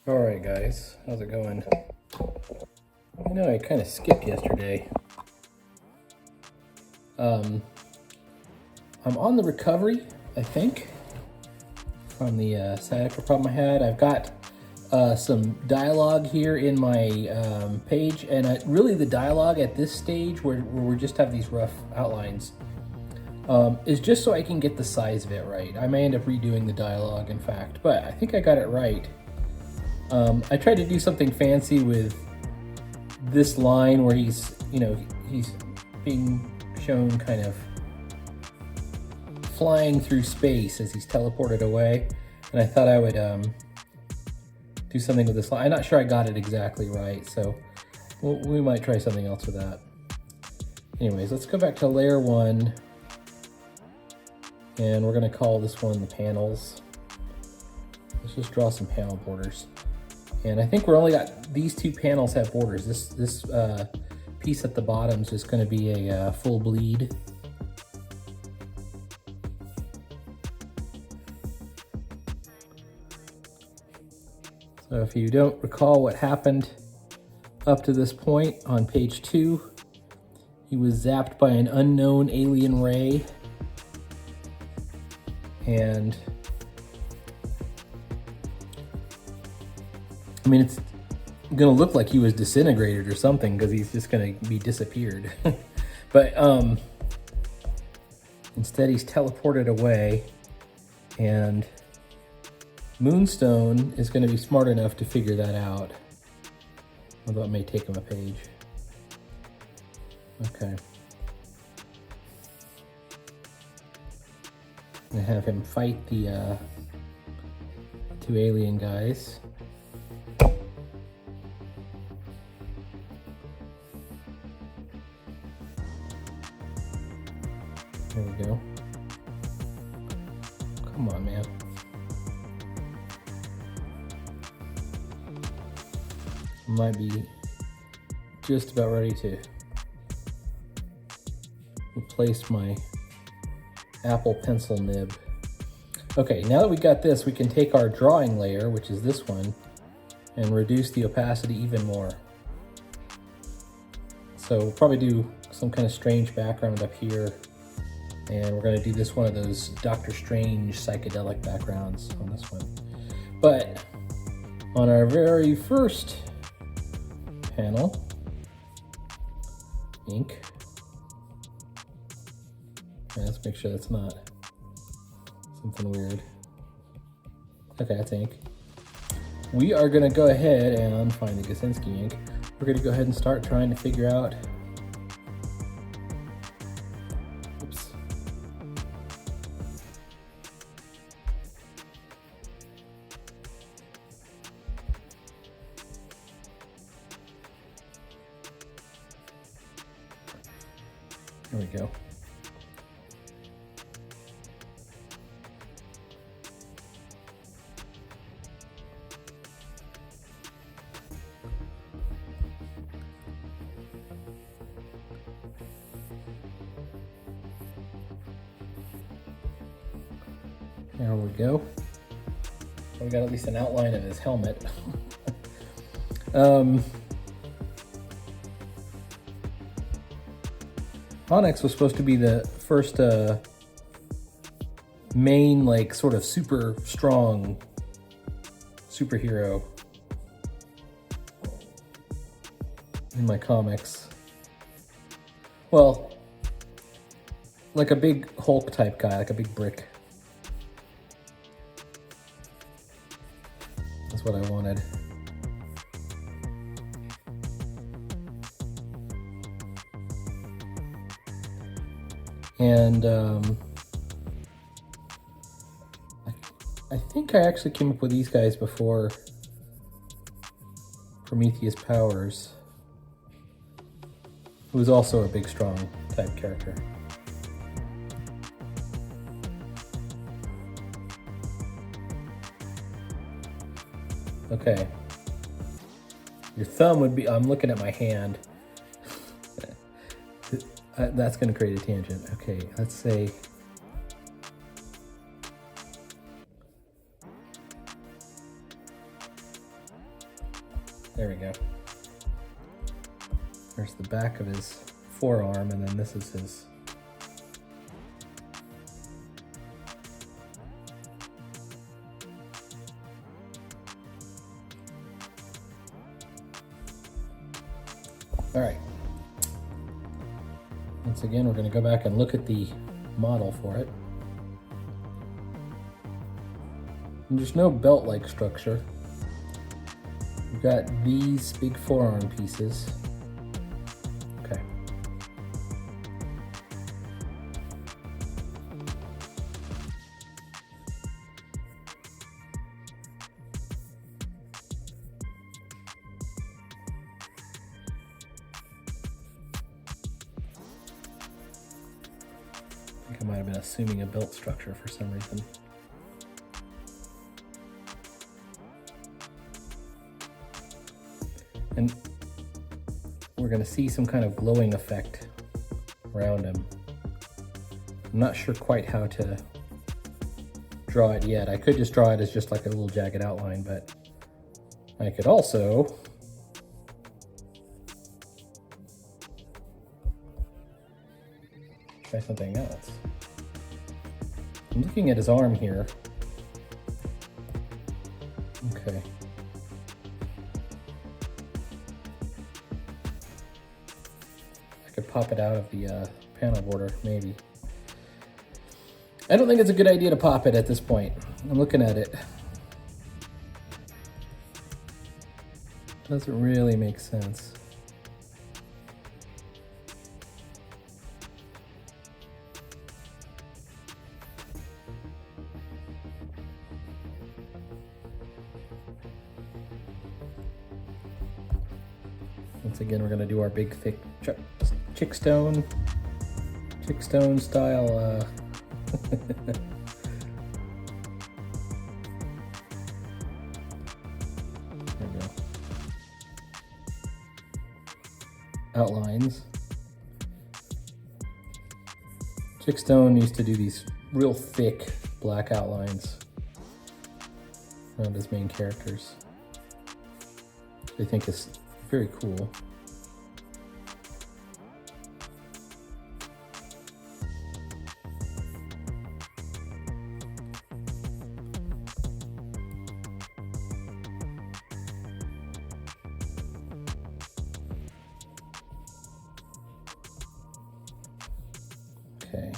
Alright guys, how's it going? I know I kind of skipped yesterday. I'm on the recovery, I think, from the sciatica problem I had. I've got some dialogue here in my page, and really the dialogue at this stage where we just have these rough outlines is just so I can get the size of it right. I may end up redoing the dialogue, in fact, but I think I got it right. I tried to do something fancy with this line where he's being shown kind of flying through space as he's teleported away, and I thought I would do something with this line. I'm not sure I got it exactly right, so we might try something else with that. Anyways, let's go back to layer 1, and we're going to call this one the panels. Let's just draw some panel borders. And I think we're only got these two panels have borders. This piece at the bottom is just going to be a full bleed. So if you don't recall what happened up to this point on page 2, he was zapped by an unknown alien ray, and I mean, it's gonna look like he was disintegrated or something because he's just gonna be disappeared. But instead he's teleported away, and Moonstone is gonna be smart enough to figure that out. Although it may take him a page. Okay. I'm gonna have him fight the two alien guys. There we go. Come on, man. Might be just about ready to replace my Apple Pencil nib. Okay, now that we got this, we can take our drawing layer, which is this one, and reduce the opacity even more. So we'll probably do some kind of strange background up here. And we're going to do this one of those Doctor Strange psychedelic backgrounds on this one. But on our very first panel, ink. Yeah, let's make sure that's not something weird. Okay, that's ink. We are going to go ahead and find the Gasinski ink. We're going to go ahead and start trying to figure out. Oops. There we go. There we go. We got at least an outline of his helmet. Onyx was supposed to be the first main, like, sort of super strong superhero in my comics. Well, like a big Hulk type guy, like a big brick. That's what I wanted. And I think I actually came up with these guys before Prometheus Powers, who was also a big, strong type character. Okay. Your thumb would be, I'm looking at my hand. That's going to create a tangent. Okay, let's say There we go. There's the back of his forearm, and then this is his. All right. Once again, we're going to go back and look at the model for it. And there's no belt-like structure. We've got these big forearm pieces. Okay. I think I might have been assuming a belt structure for some reason. And we're going to see some kind of glowing effect around him. I'm not sure quite how to draw it yet. I could just draw it as just like a little jagged outline, but I could also try something else. I'm looking at his arm here. Okay. Could pop it out of the panel border, maybe. I don't think it's a good idea to pop it at this point. I'm looking at it. Doesn't really make sense. Once again, we're going to do our big, thick chickstone style. There we go. Outlines. Chickstone used to do these real thick black outlines around his main characters. I think is very cool. Okay.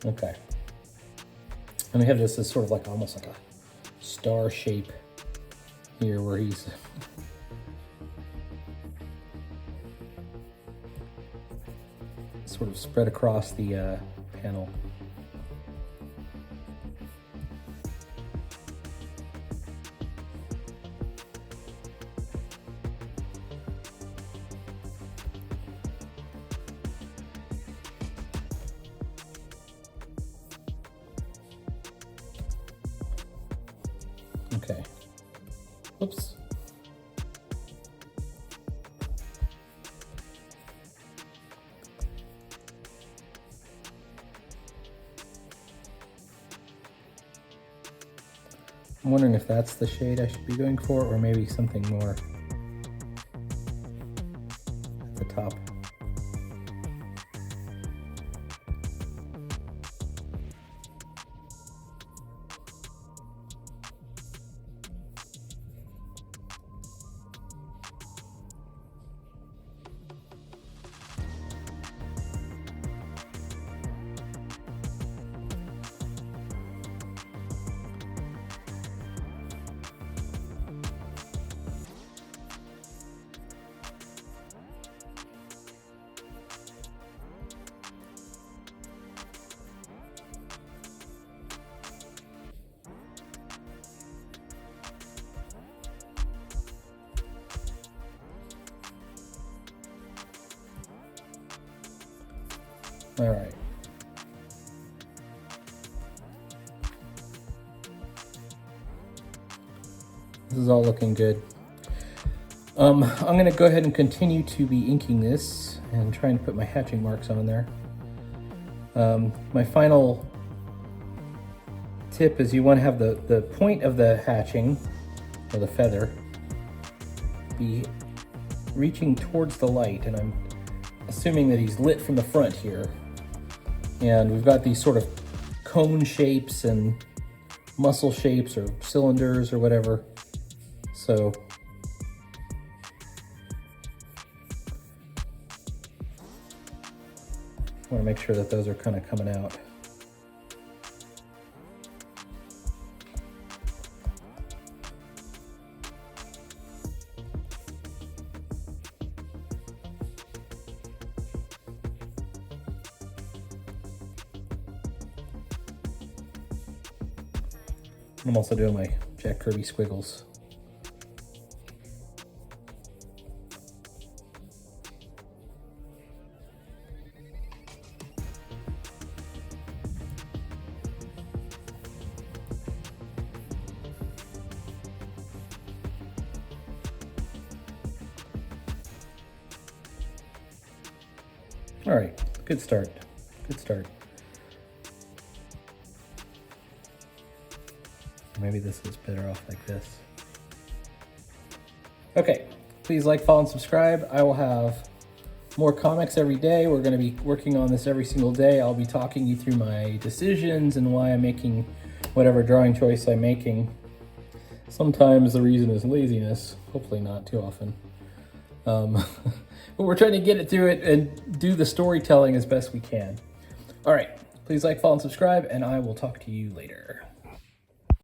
Okay. And we have this as sort of like almost like a star shape here where he's sort of spread across the panel. Okay. Oops. I'm wondering if that's the shade I should be going for, or maybe something more at the top. All right. This is all looking good. I'm gonna go ahead and continue to be inking this and trying to put my hatching marks on there. My final tip is you want to have the point of the hatching, or the feather, be reaching towards the light, and I'm assuming that he's lit from the front here. And we've got these sort of cone shapes and muscle shapes or cylinders or whatever. So I want to make sure that those are kind of coming out. I'm also doing my Jack Kirby squiggles. All right, good start, good start. Maybe this is better off like this. Okay, please like, follow, and subscribe. I will have more comics every day. We're going to be working on this every single day. I'll be talking you through my decisions and why I'm making whatever drawing choice I'm making. Sometimes the reason is laziness, hopefully not too often. But we're trying to get it through it and do the storytelling as best we can. All right, please like, follow, and subscribe, and I will talk to you later.